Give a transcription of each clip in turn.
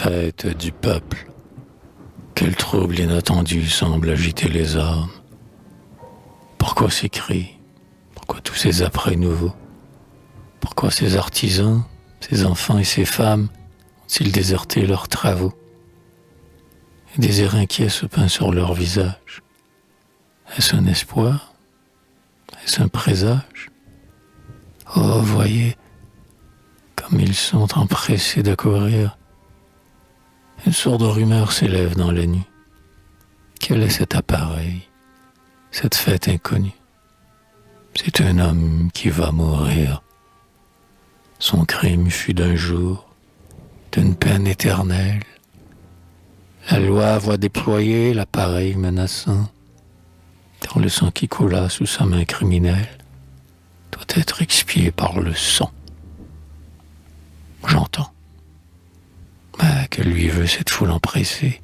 Fête du peuple. Quel trouble inattendu semble agiter les âmes. Pourquoi ces cris? Pourquoi tous ces apprêts nouveaux? Pourquoi ces artisans, ces enfants et ces femmes ont-ils déserté leurs travaux? Et des airs inquiets se peignent sur leur visage. Est-ce un espoir? Est-ce un présage? Oh, voyez, comme ils sont empressés d'accourir. Une sourde rumeur s'élève dans la nuit. Quel est cet appareil, cette fête inconnue? C'est un homme qui va mourir. Son crime fut d'un jour, d'une peine éternelle. La loi voit déployer l'appareil menaçant, car le sang qui coula sous sa main criminelle doit être expié par le sang. J'entends. Mais que lui veut cette foule empressée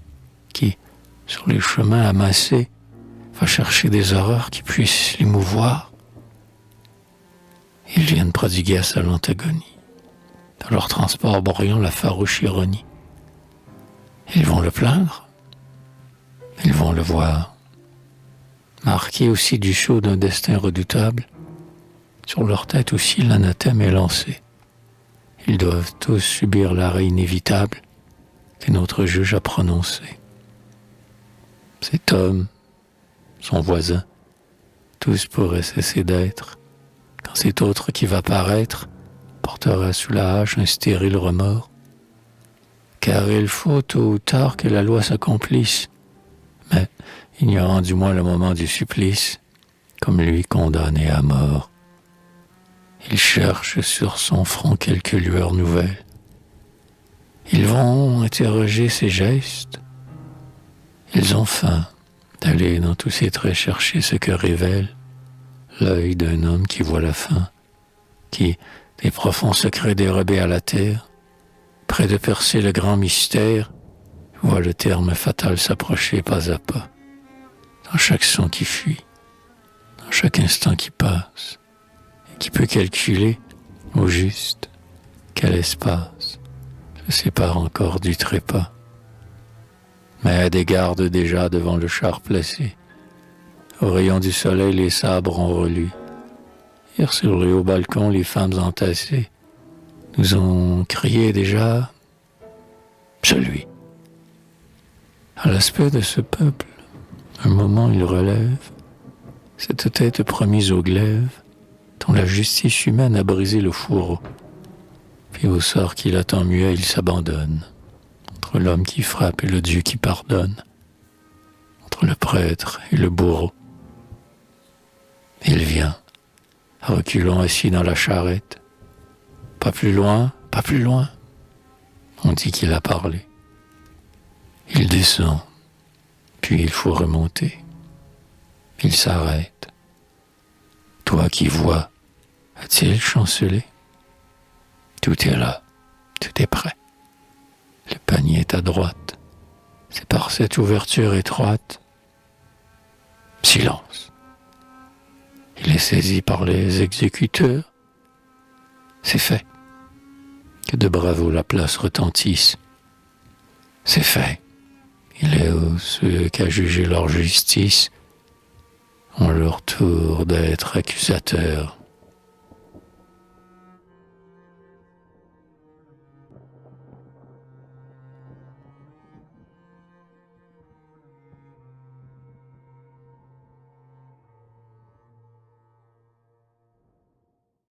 qui, sur les chemins amassés, va chercher des horreurs qui puissent l'émouvoir? Ils viennent prodiguer à sa lente agonie, dans leur transport bruyant la farouche ironie. Ils vont le plaindre, ils vont le voir, marqué aussi du sceau d'un destin redoutable. Sur leur tête aussi l'anathème est lancé. Ils doivent tous subir l'arrêt inévitable que notre juge a prononcé. Cet homme, son voisin, tous pourraient cesser d'être, quand cet autre qui va paraître portera sous la hache un stérile remords. Car il faut tôt ou tard que la loi s'accomplisse, mais ignorant du moins le moment du supplice, comme lui condamné à mort. Il cherche sur son front quelques lueurs nouvelles. Ils vont interroger ses gestes. Ils ont faim d'aller dans tous ses traits chercher ce que révèle l'œil d'un homme qui voit la fin, qui, des profonds secrets dérobés à la terre, près de percer le grand mystère, voit le terme fatal s'approcher pas à pas, dans chaque son qui fuit, dans chaque instant qui passe, qui peut calculer, au juste, quel espace se sépare encore du trépas. Mais des gardes déjà devant le char placé, au rayon du soleil les sabres ont relu. Hier sur le haut balcon, les femmes entassées nous ont crié déjà « Celui ». À l'aspect de ce peuple, un moment il relève cette tête promise au glaive, dont la justice humaine a brisé le fourreau. Puis au sort qui l'attend muet, il s'abandonne, entre l'homme qui frappe et le Dieu qui pardonne, entre le prêtre et le bourreau. Il vient, reculant assis dans la charrette. Pas plus loin, pas plus loin. On dit qu'il a parlé. Il descend, puis il faut remonter. Il s'arrête. Toi qui vois, a-t-il chancelé? Tout est là, tout est prêt. Le panier est à droite. C'est par cette ouverture étroite. Silence. Il est saisi par les exécuteurs. C'est fait. Que de bravo la place retentisse. C'est fait. Il est aux ceux qu'à juger leur justice ont leur tour d'être accusateurs.